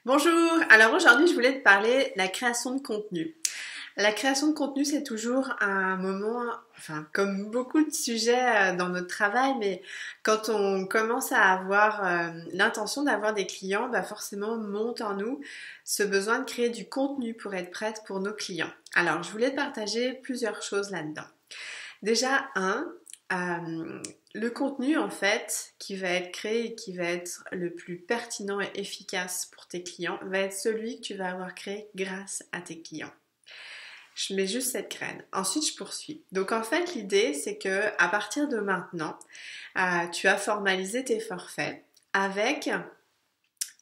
Bonjour, alors aujourd'hui je voulais te parler de la création de contenu. La création de contenu c'est toujours un moment, enfin comme beaucoup de sujets dans notre travail, mais quand on commence à avoir l'intention d'avoir des clients, bah forcément monte en nous ce besoin de créer du contenu pour être prête pour nos clients. Alors je voulais te partager plusieurs choses là-dedans. Déjà, le contenu en fait qui va être créé et qui va être le plus pertinent et efficace pour tes clients va être celui que tu vas avoir créé grâce à tes clients. Je mets juste cette graine. Ensuite, je poursuis. Donc en fait, l'idée c'est que à partir de maintenant, tu as formalisé tes forfaits avec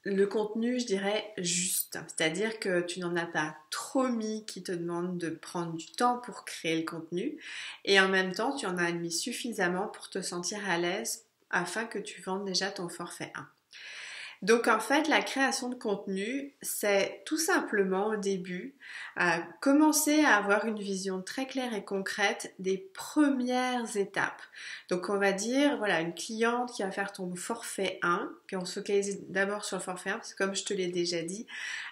le contenu, je dirais, juste. C'est-à-dire que tu n'en as pas trop mis qui te demande de prendre du temps pour créer le contenu et en même temps, tu en as mis suffisamment pour te sentir à l'aise afin que tu vendes déjà ton forfait 1. Donc en fait, la création de contenu, c'est tout simplement au début commencer à avoir une vision très claire et concrète des premières étapes. Donc on va dire, voilà, une cliente qui va faire ton forfait 1, puis on se focalise d'abord sur le forfait 1, parce que comme je te l'ai déjà dit,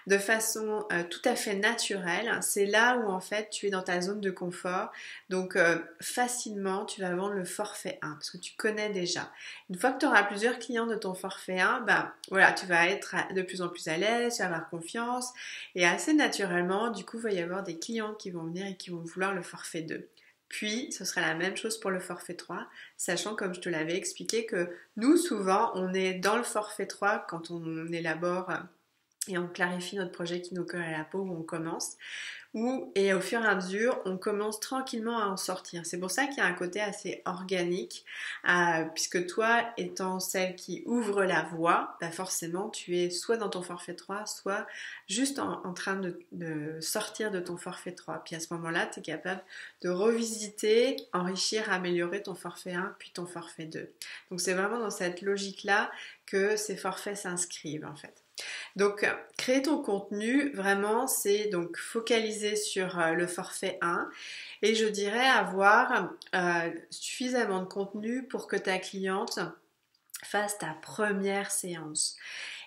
de façon tout à fait naturelle, c'est là où en fait tu es dans ta zone de confort, donc facilement tu vas vendre le forfait 1, parce que tu connais déjà. Une fois que tu auras plusieurs clients de ton forfait 1, ben voilà, tu vas être de plus en plus à l'aise, tu vas avoir confiance et assez naturellement, du coup, il va y avoir des clients qui vont venir et qui vont vouloir le forfait 2. Puis, ce sera la même chose pour le forfait 3, sachant, comme je te l'avais expliqué, que nous, souvent, on est dans le forfait 3 quand on élabore et on clarifie notre projet qui nous colle à la peau où on commence. Et au fur et à mesure, on commence tranquillement à en sortir. C'est pour ça qu'il y a un côté assez organique, puisque toi, étant celle qui ouvre la voie, bah forcément, tu es soit dans ton forfait 3, soit juste en train de sortir de ton forfait 3. Puis à ce moment-là, tu es capable de revisiter, enrichir, améliorer ton forfait 1, puis ton forfait 2. Donc c'est vraiment dans cette logique-là que ces forfaits s'inscrivent en fait. Donc, créer ton contenu, vraiment, c'est donc focaliser sur le forfait 1 et je dirais avoir suffisamment de contenu pour que ta cliente fasse ta première séance.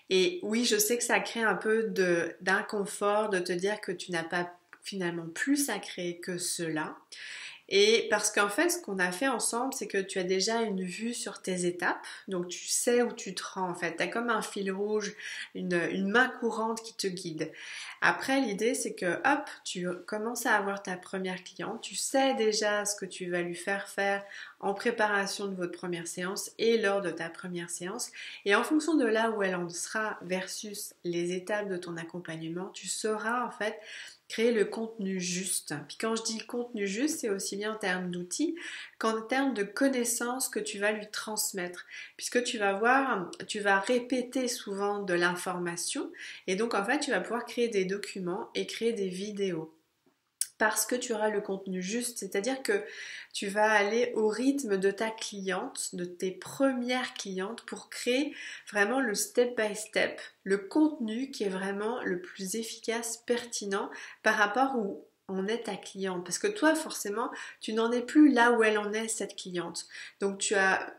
Et oui, je sais que ça crée un peu d'inconfort de te dire que tu n'as pas finalement plus à créer que cela. Et parce qu'en fait, ce qu'on a fait ensemble, c'est que tu as déjà une vue sur tes étapes, donc tu sais où tu te rends en fait. Tu as comme un fil rouge, une main courante qui te guide. Après, l'idée, c'est que hop, tu commences à avoir ta première cliente, tu sais déjà ce que tu vas lui faire faire en préparation de votre première séance et lors de ta première séance. Et en fonction de là où elle en sera versus les étapes de ton accompagnement, tu sauras en fait créer le contenu juste. Puis quand je dis contenu juste, c'est aussi bien en termes d'outils qu'en termes de connaissances que tu vas lui transmettre. Puisque tu vas voir, tu vas répéter souvent de l'information et donc en fait tu vas pouvoir créer des documents et créer des vidéos. Parce que tu auras le contenu juste, c'est-à-dire que tu vas aller au rythme de ta cliente, de tes premières clientes pour créer vraiment le step by step, le contenu qui est vraiment le plus efficace, pertinent par rapport où en est ta cliente. Parce que toi, forcément, tu n'en es plus là où elle en est, cette cliente. Donc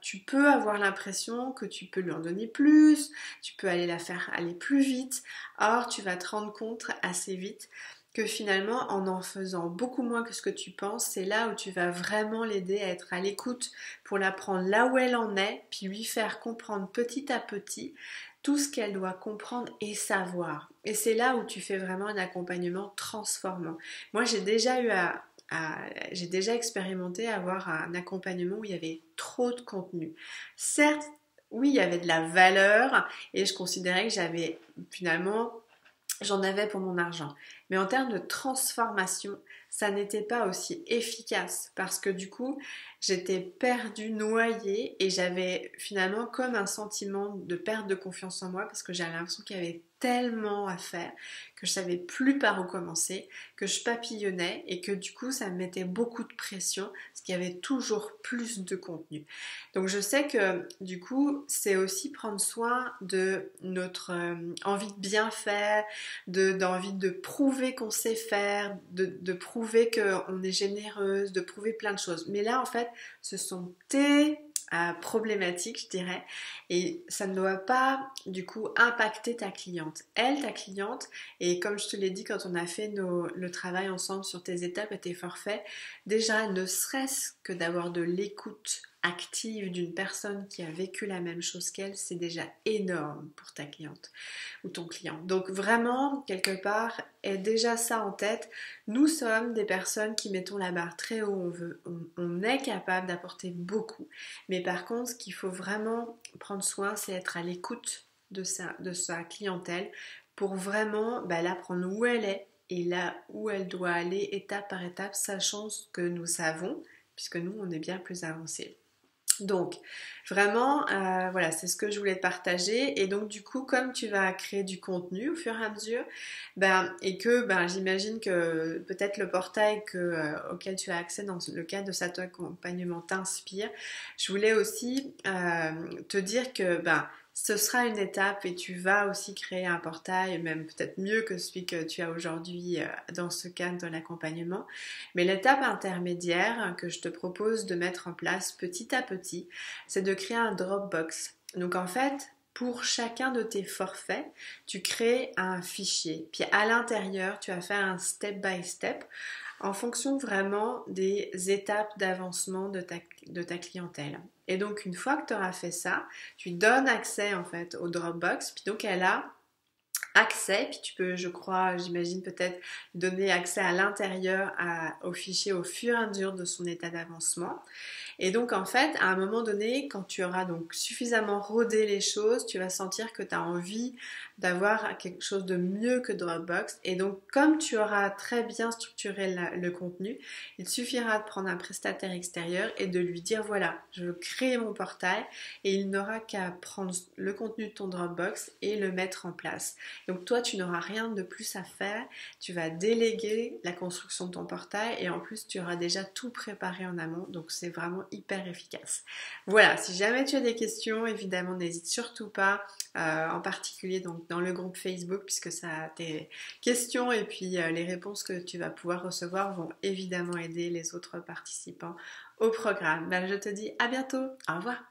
tu peux avoir l'impression que tu peux lui en donner plus, tu peux aller la faire aller plus vite. Or, tu vas te rendre compte assez vite que finalement, en faisant beaucoup moins que ce que tu penses, c'est là où tu vas vraiment l'aider à être à l'écoute pour la prendre là où elle en est, puis lui faire comprendre petit à petit tout ce qu'elle doit comprendre et savoir. Et c'est là où tu fais vraiment un accompagnement transformant. Moi, j'ai déjà expérimenté avoir un accompagnement où il y avait trop de contenu. Certes, oui, il y avait de la valeur et je considérais que j'en avais pour mon argent. Mais en termes de transformation, ça n'était pas aussi efficace parce que du coup, j'étais perdue, noyée et j'avais finalement comme un sentiment de perte de confiance en moi parce que j'avais l'impression qu'il y avait tellement à faire que je savais plus par où commencer, que je papillonnais et que du coup ça me mettait beaucoup de pression parce qu'il y avait toujours plus de contenu. Donc je sais que du coup c'est aussi prendre soin de notre envie de bien faire, d'envie de prouver qu'on sait faire, de prouver qu'on est généreuse, de prouver plein de choses. Mais là en fait ce sont tes problématique, je dirais, et ça ne doit pas du coup impacter ta cliente. Elle, ta cliente, et comme je te l'ai dit quand on a fait le travail ensemble sur tes étapes et tes forfaits, déjà ne serait-ce que d'avoir de l'écoute active d'une personne qui a vécu la même chose qu'elle, c'est déjà énorme pour ta cliente ou ton client. Donc vraiment, quelque part, aie déjà ça en tête. Nous sommes des personnes qui mettons la barre très haut, on est capable d'apporter beaucoup. Mais par contre, ce qu'il faut vraiment prendre soin, c'est être à l'écoute de sa clientèle pour vraiment la prendre où elle est et là où elle doit aller étape par étape, sachant ce que nous savons, puisque nous, on est bien plus avancés. Donc, vraiment, voilà, c'est ce que je voulais te partager. Et donc, du coup, comme tu vas créer du contenu au fur et à mesure, et que j'imagine que peut-être le portail auquel tu as accès dans le cadre de cet accompagnement t'inspire, je voulais aussi te dire que ce sera une étape et tu vas aussi créer un portail, même peut-être mieux que celui que tu as aujourd'hui dans ce cadre de l'accompagnement. Mais l'étape intermédiaire que je te propose de mettre en place petit à petit, c'est de créer un Dropbox. Donc en fait, pour chacun de tes forfaits, tu crées un fichier. Puis à l'intérieur, tu vas faire un step by step en fonction vraiment des étapes d'avancement de ta clientèle. Et donc une fois que tu auras fait ça, tu donnes accès en fait au Dropbox, puis donc elle a accès, puis tu peux, je crois, j'imagine peut-être donner accès à l'intérieur au fichier au fur et à mesure de son état d'avancement. Et donc en fait, à un moment donné, quand tu auras donc suffisamment rodé les choses, tu vas sentir que tu as envie d'avoir quelque chose de mieux que Dropbox. Et donc comme tu auras très bien structuré le contenu, il suffira de prendre un prestataire extérieur et de lui dire voilà, je veux créer mon portail, et il n'aura qu'à prendre le contenu de ton Dropbox et le mettre en place. Donc toi, tu n'auras rien de plus à faire, tu vas déléguer la construction de ton portail et en plus tu auras déjà tout préparé en amont, donc c'est vraiment hyper efficace. Voilà, si jamais tu as des questions, évidemment n'hésite surtout pas, en particulier donc dans le groupe Facebook, puisque ça a tes questions et puis les réponses que tu vas pouvoir recevoir vont évidemment aider les autres participants au programme. Je te dis à bientôt, au revoir.